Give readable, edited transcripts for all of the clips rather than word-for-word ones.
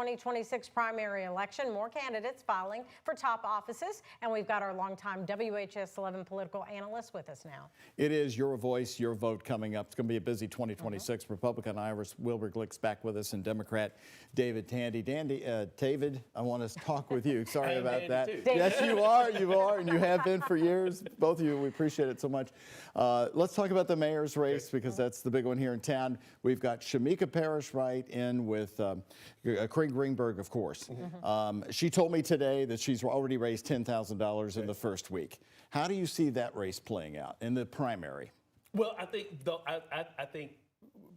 2026 primary election, more candidates filing for top offices, and we've got our longtime WHS 11 political analyst with us now. It is your voice, your vote coming up. It's going to be a busy 2026. Republican Iris Wilbur Glick's back with us, and Democrat David Tandy. David, I want to talk with you. Sorry about that. Yes, you are, and you have been for years. Both of you, we appreciate it so much. Let's talk about the mayor's race because that's the big one here in town. We've got Shamika Parrish right in with Craig Greenberg, of course. She told me today that she's already raised $10,000 in the first week. How do you see that race playing out in the primary? Well, I think I think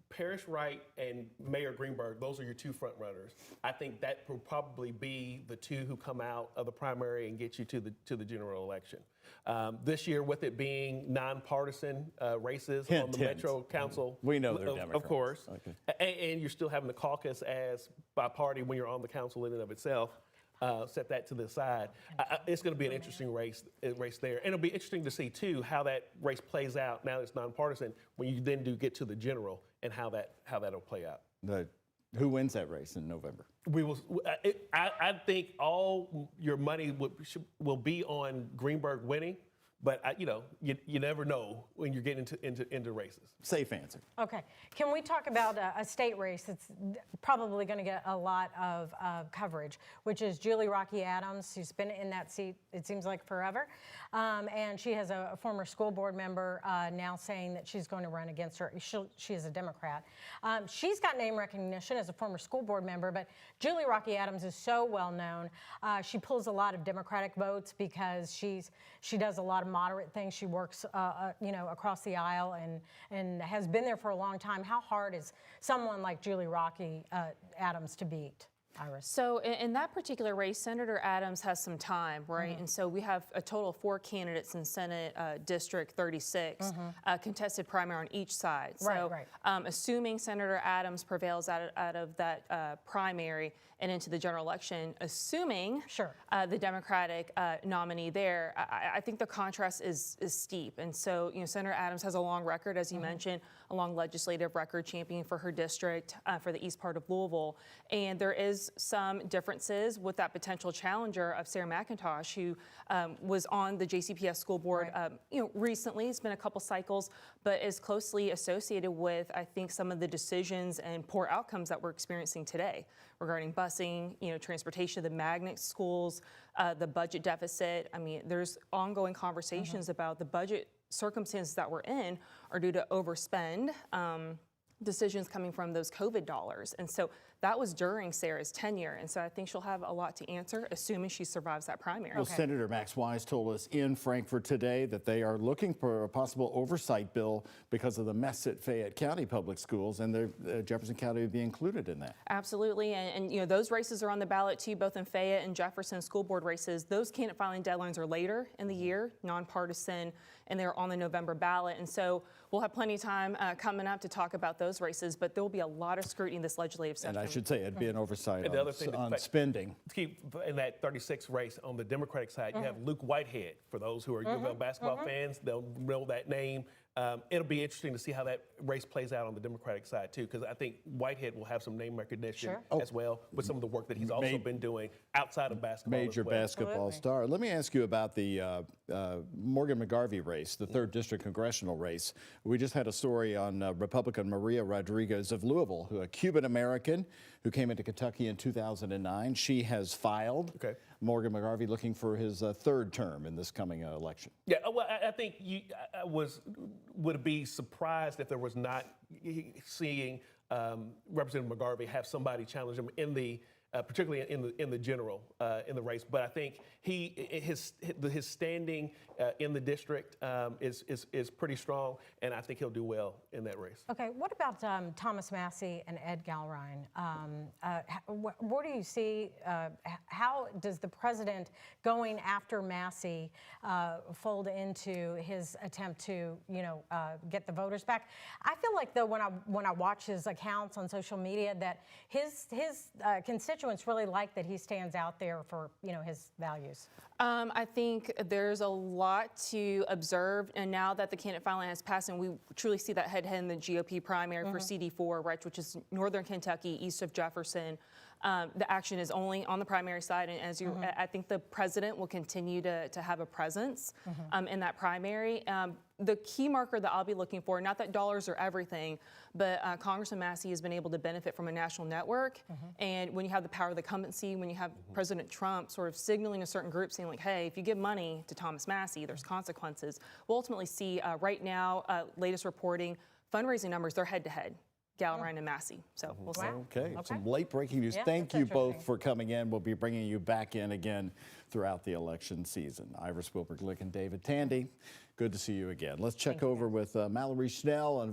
Parrish Wright and Mayor Greenberg, those are your two front runners. I think that will probably be the two who come out of the primary and get you to the general election. This year, with it being nonpartisan races on the Metro Council, we know they're Democrats, of course, okay. and you're still having the caucus as by party when you're on the council in and of itself. Set that to the side. It's going to be an interesting race there. And it'll be interesting to see, too, how that race plays out now that it's nonpartisan when you then do get to the general and how that'll play out. Who wins that race in November? We will. I think all your money will be on Greenberg winning. But you never know when you're getting into races. Safe answer. Okay. Can we talk about a state race that's probably going to get a lot of coverage, which is Julie Rocky Adams, who's been in that seat, it seems like forever. And she has a former school board member now saying that she's going to run against her. She is a Democrat. She's got name recognition as a former school board member, but Julie Rocky Adams is so well known. She pulls a lot of Democratic votes because she does a lot of moderate things. She works, across the aisle and has been there for a long time. How hard is someone like Julie Rocky Adams to beat? Iris. So in that particular race, Senator Adams has some time, right? And so we have a total of 4 candidates in Senate District 36, contested primary on each side. So assuming Senator Adams prevails out of that primary and into the general election, assuming the Democratic nominee there, I think the contrast is steep. And so, Senator Adams has a long record, as you mentioned, a long legislative record championing for her district for the east part of Louisville. And there is some differences with that potential challenger of Sarah McIntosh, who was on the JCPS school board, recently. It's been a couple cycles, but is closely associated with, I think, some of the decisions and poor outcomes that we're experiencing today regarding busing, transportation of the magnet schools, the budget deficit. I mean, there's ongoing conversations about the budget circumstances that we're in are due to overspend. Decisions coming from those COVID dollars. And so that was during Sarah's tenure. And so I think she'll have a lot to answer, assuming she survives that primary. Well, Senator Max Wise told us in Frankfurt today that they are looking for a possible oversight bill because of the mess at Fayette County Public Schools, and Jefferson County would be included in that. Absolutely. And those races are on the ballot, too, both in Fayette and Jefferson school board races. Those candidate filing deadlines are later in the year, nonpartisan, and they're on the November ballot. And so we'll have plenty of time coming up to talk about those races, but there will be a lot of scrutiny in this legislative session. And I should say it'd be an oversight and the other thing on spending. To keep in that 36 race on the Democratic side, you have Luke Whitehead. For those who are U of L basketball fans, they'll know that name. It'll be interesting to see how that race plays out on the Democratic side, too, because I think Whitehead will have some name recognition as well with some of the work that he's also been doing outside of basketball. Major basketball star. Let me ask you about the Morgan McGarvey race, the 3rd District Congressional race. We just had a story on Republican Maria Rodriguez of Louisville, a Cuban-American who came into Kentucky in 2009. She has filed. Morgan McGarvey looking for his 3rd term in this coming election. Yeah, well, I think I would be surprised if there was not seeing Representative McGarvey have somebody challenge him in the particularly in the general in the race. But I think his standing in the district is pretty strong, and I think he'll do well in that race. Okay, what about Thomas Massey and Ed Galrine? What do you see? How does the president going after Massey fold into his attempt to, get the voters back? I feel like, though, when I watch his accounts on social media, that his constituents really like that he stands out there for, his values. I think there's a lot to observe, and now that the candidate filing has passed, and we truly see that head-to-head in the GOP primary for CD4, right, which is northern Kentucky, east of Jefferson. The action is only on the primary side, and as you, I think the president will continue to have a presence in that primary. The key marker that I'll be looking for, not that dollars are everything, but Congressman Massey has been able to benefit from a national network. And when you have the power of the incumbency, when you have President Trump sort of signaling a certain group saying like, hey, if you give money to Thomas Massey, there's consequences. We'll ultimately see right now, latest reporting, fundraising numbers, they're head to head. Gallagher and Massey. So we'll see. Okay, some late breaking news. Yeah, Thank that's you both interesting. for coming in. We'll be bringing you back in again throughout the election season. Iris Wilbur-Glick and David Tandy, good to see you again. Let's check over with Mallory Schnell on